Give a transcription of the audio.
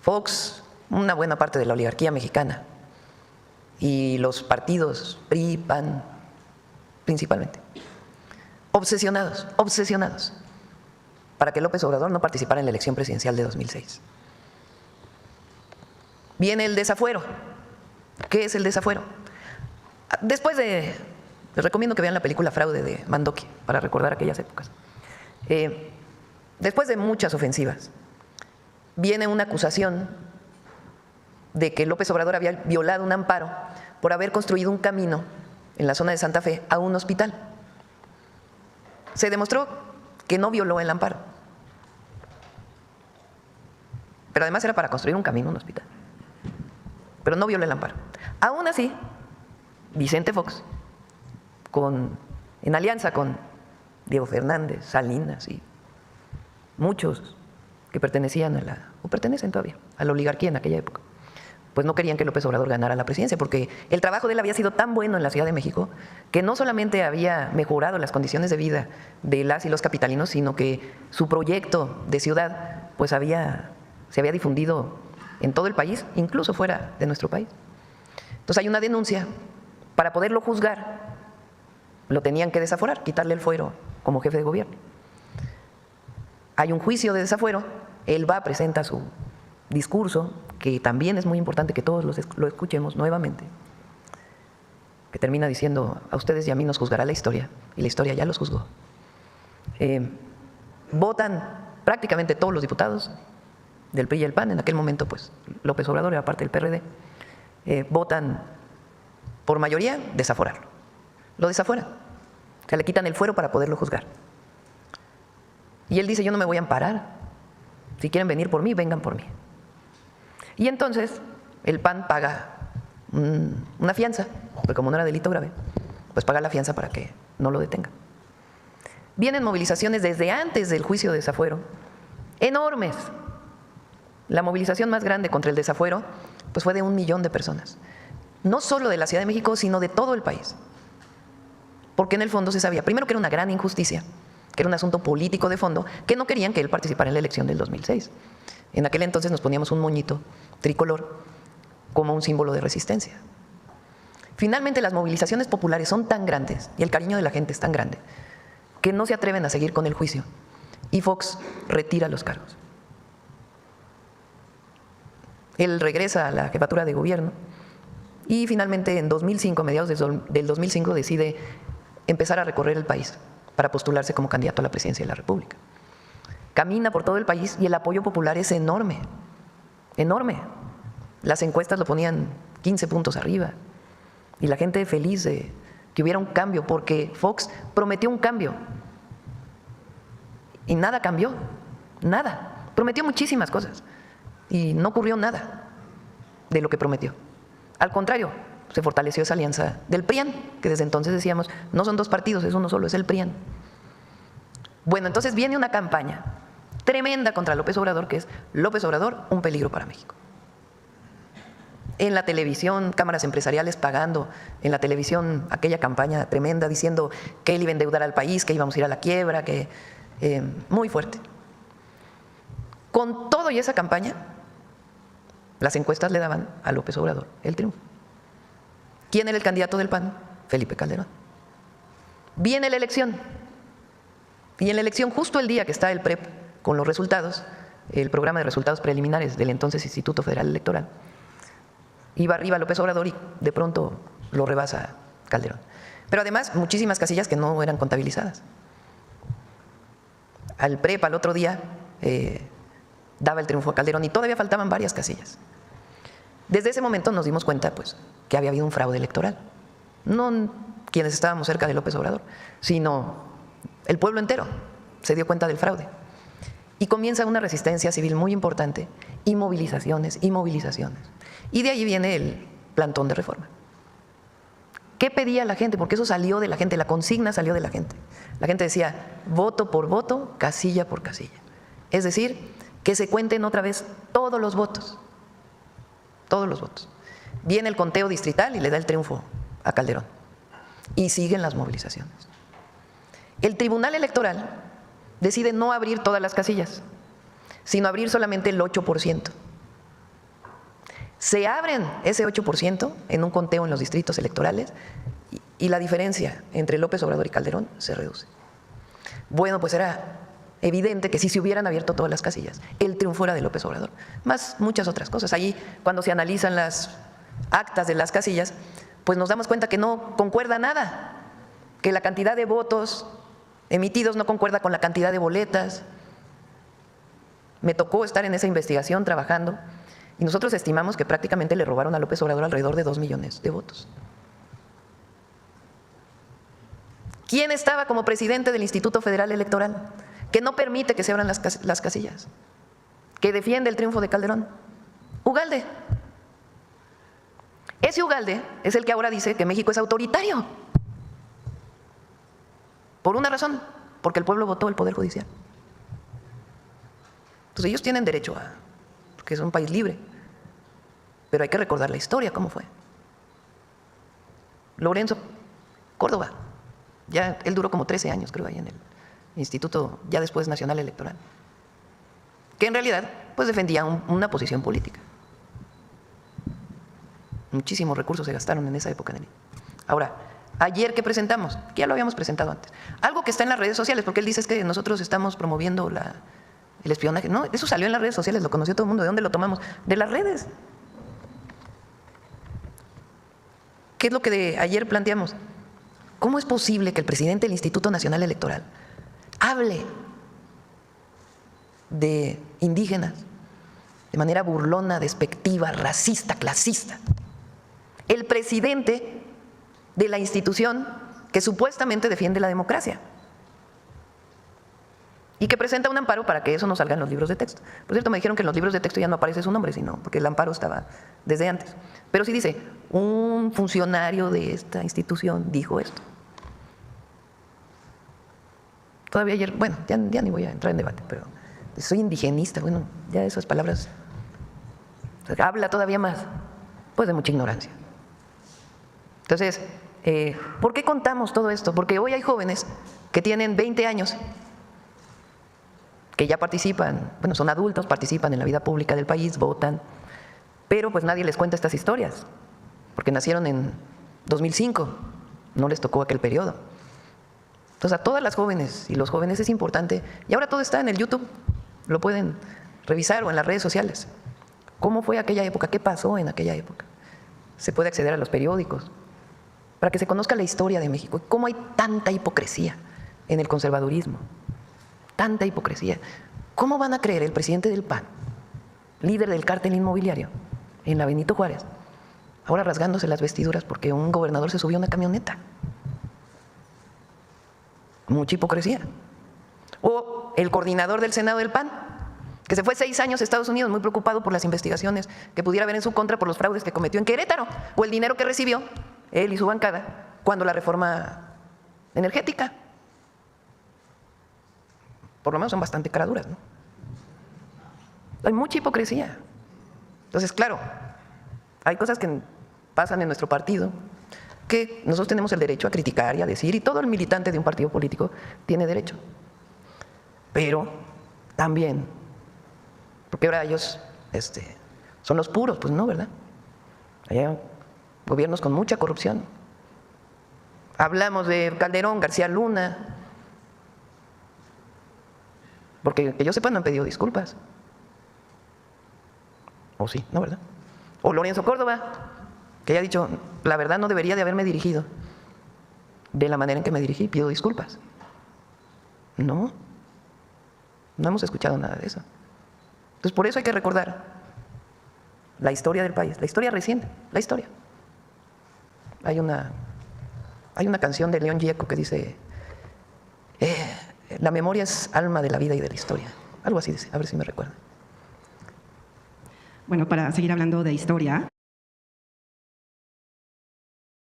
Fox, una buena parte de la oligarquía mexicana y los partidos PRI, PAN, principalmente, obsesionados para que López Obrador no participara en la elección presidencial de 2006. Viene el desafuero. ¿Qué es el desafuero? Les recomiendo que vean la película Fraude de Mandoki para recordar aquellas épocas. Después de muchas ofensivas, viene una acusación de que López Obrador había violado un amparo por haber construido un camino en la zona de Santa Fe a un hospital. Se demostró que no violó el amparo, pero además era para construir un camino a un hospital, pero no violó el amparo. Aún así, Vicente Fox, en alianza con Diego Fernández, Salinas y muchos que pertenecían o pertenecen todavía a la oligarquía en aquella época, pues no querían que López Obrador ganara la presidencia, porque el trabajo de él había sido tan bueno en la Ciudad de México que no solamente había mejorado las condiciones de vida de las y los capitalinos, sino que su proyecto de ciudad pues se había difundido en todo el país, incluso fuera de nuestro país. Entonces hay una denuncia. Para poderlo juzgar, lo tenían que desaforar, quitarle el fuero como jefe de gobierno. Hay un juicio de desafuero, él va, presenta su discurso, que también es muy importante que todos lo escuchemos nuevamente, que termina diciendo: a ustedes y a mí nos juzgará la historia, y la historia ya los juzgó. Votan prácticamente todos los diputados del PRI y el PAN, en aquel momento pues López Obrador era parte del PRD, votan por mayoría desaforarlo. Lo desaforan, o sea, le quitan el fuero para poderlo juzgar. Y él dice: yo no me voy a amparar, si quieren venir por mí, vengan por mí. Y entonces el PAN paga una fianza, porque como no era delito grave, pues paga la fianza para que no lo detengan. Vienen movilizaciones desde antes del juicio de desafuero, enormes. La movilización más grande contra el desafuero pues fue de 1 millón de personas, no solo de la Ciudad de México, sino de todo el país. Porque en el fondo se sabía, primero, que era una gran injusticia, que era un asunto político de fondo, que no querían que él participara en la elección del 2006. En aquel entonces nos poníamos un moñito tricolor como un símbolo de resistencia. Finalmente, las movilizaciones populares son tan grandes y el cariño de la gente es tan grande que no se atreven a seguir con el juicio, y Fox retira los cargos. Él regresa a la jefatura de gobierno y finalmente en 2005, a mediados del 2005, decide empezar a recorrer el país para postularse como candidato a la presidencia de la República. Camina por todo el país y el apoyo popular es enorme, enorme. Las encuestas lo ponían 15 puntos arriba y la gente feliz de que hubiera un cambio, porque Fox prometió un cambio y nada cambió, nada. Prometió muchísimas cosas y no ocurrió nada de lo que prometió. Al contrario, se fortaleció esa alianza del PRIAN, que desde entonces decíamos, no son dos partidos, es uno solo, es el PRIAN. Bueno, entonces viene una campaña tremenda contra López Obrador, que es López Obrador, un peligro para México. En la televisión, cámaras empresariales pagando en la televisión aquella campaña tremenda diciendo que él iba a endeudar al país, que íbamos a ir a la quiebra, que muy fuerte. Con todo y esa campaña, las encuestas le daban a López Obrador el triunfo. ¿Quién era el candidato del PAN? Felipe Calderón. Viene la elección. Y en la elección, justo el día que está el PREP con los resultados, el programa de resultados preliminares del entonces Instituto Federal Electoral, iba arriba López Obrador y de pronto lo rebasa Calderón. Pero además, muchísimas casillas que no eran contabilizadas. Al PREP, al otro día, daba el triunfo a Calderón y todavía faltaban varias casillas. Desde ese momento nos dimos cuenta pues, que había habido un fraude electoral. No quienes estábamos cerca de López Obrador, sino el pueblo entero se dio cuenta del fraude. Y comienza una resistencia civil muy importante y movilizaciones y movilizaciones. Y de ahí viene el plantón de reforma. ¿Qué pedía la gente? Porque eso salió de la gente, la consigna salió de la gente. La gente decía voto por voto, casilla por casilla. Es decir, que se cuenten otra vez todos los votos. Todos los votos. Viene el conteo distrital y le da el triunfo a Calderón. Y siguen las movilizaciones. El Tribunal Electoral decide no abrir todas las casillas, sino abrir solamente el 8%. Se abren ese 8% en un conteo en los distritos electorales y la diferencia entre López Obrador y Calderón se reduce. Bueno, pues era evidente que si se hubieran abierto todas las casillas, el triunfo era de López Obrador, más muchas otras cosas. Allí, cuando se analizan las actas de las casillas, pues nos damos cuenta que no concuerda nada, que la cantidad de votos emitidos no concuerda con la cantidad de boletas. Me tocó estar en esa investigación trabajando y nosotros estimamos que prácticamente le robaron a López Obrador alrededor de 2 millones de votos. ¿Quién estaba como presidente del Instituto Federal Electoral que no permite que se abran las casillas, que defiende el triunfo de Calderón? Ugalde. Ese Ugalde es el que ahora dice que México es autoritario. Por una razón, porque el pueblo votó el Poder Judicial. Entonces ellos tienen derecho a, porque es un país libre, pero hay que recordar la historia, cómo fue. Lorenzo Córdoba, ya él duró como 13 años, creo, ahí en el Instituto, ya después Nacional Electoral, que en realidad pues defendía una posición política. Muchísimos recursos se gastaron en esa época. Ahora, ayer que presentamos, que ya lo habíamos presentado antes, algo que está en las redes sociales, porque él dice es que nosotros estamos promoviendo el espionaje. No, eso salió en las redes sociales, lo conoció todo el mundo. ¿De dónde lo tomamos? De las redes. ¿Qué es lo que ayer planteamos? ¿Cómo es posible que el presidente del Instituto Nacional Electoral hable de indígenas de manera burlona, despectiva, racista, clasista? El presidente de la institución que supuestamente defiende la democracia y que presenta un amparo para que eso no salga en los libros de texto. Por cierto, me dijeron que en los libros de texto ya no aparece su nombre, sino porque el amparo estaba desde antes. Pero sí dice, un funcionario de esta institución dijo esto. Todavía ayer, bueno, ya ni voy a entrar en debate, pero soy indigenista, bueno, ya esas palabras, o sea, habla todavía más, pues de mucha ignorancia. Entonces, ¿por qué contamos todo esto? Porque hoy hay jóvenes que tienen 20 años, que ya participan, bueno, son adultos, participan en la vida pública del país, votan, pero pues nadie les cuenta estas historias, porque nacieron en 2005, no les tocó aquel periodo. Entonces a todas las jóvenes y los jóvenes es importante, y ahora todo está en el YouTube, lo pueden revisar o en las redes sociales. ¿Cómo fue aquella época? ¿Qué pasó en aquella época? Se puede acceder a los periódicos para que se conozca la historia de México. ¿Cómo hay tanta hipocresía en el conservadurismo? Tanta hipocresía. ¿Cómo van a creer el presidente del PAN, líder del cártel inmobiliario en la Benito Juárez, ahora rasgándose las vestiduras porque un gobernador se subió a una camioneta? Mucha hipocresía. O el coordinador del Senado del PAN, que se fue 6 años a Estados Unidos muy preocupado por las investigaciones que pudiera haber en su contra por los fraudes que cometió en Querétaro, o el dinero que recibió él y su bancada cuando la reforma energética. Por lo menos son bastante caraduras, ¿no? Hay mucha hipocresía. Entonces, claro, hay cosas que pasan en nuestro partido que nosotros tenemos el derecho a criticar y a decir, y todo el militante de un partido político tiene derecho. Pero también, porque ahora ellos son los puros, pues no, ¿verdad? Hay gobiernos con mucha corrupción. Hablamos de Calderón, García Luna, porque que yo sepa no han pedido disculpas. O sí, ¿no, verdad? O Lorenzo Córdoba, que ya ha dicho, la verdad no debería de haberme dirigido de la manera en que me dirigí, pido disculpas. No hemos escuchado nada de eso. Entonces, por eso hay que recordar la historia del país, la historia reciente, la historia. Hay una canción de León Gieco que dice, la memoria es alma de la vida y de la historia. Algo así dice, a ver si me recuerda. Bueno, para seguir hablando de historia,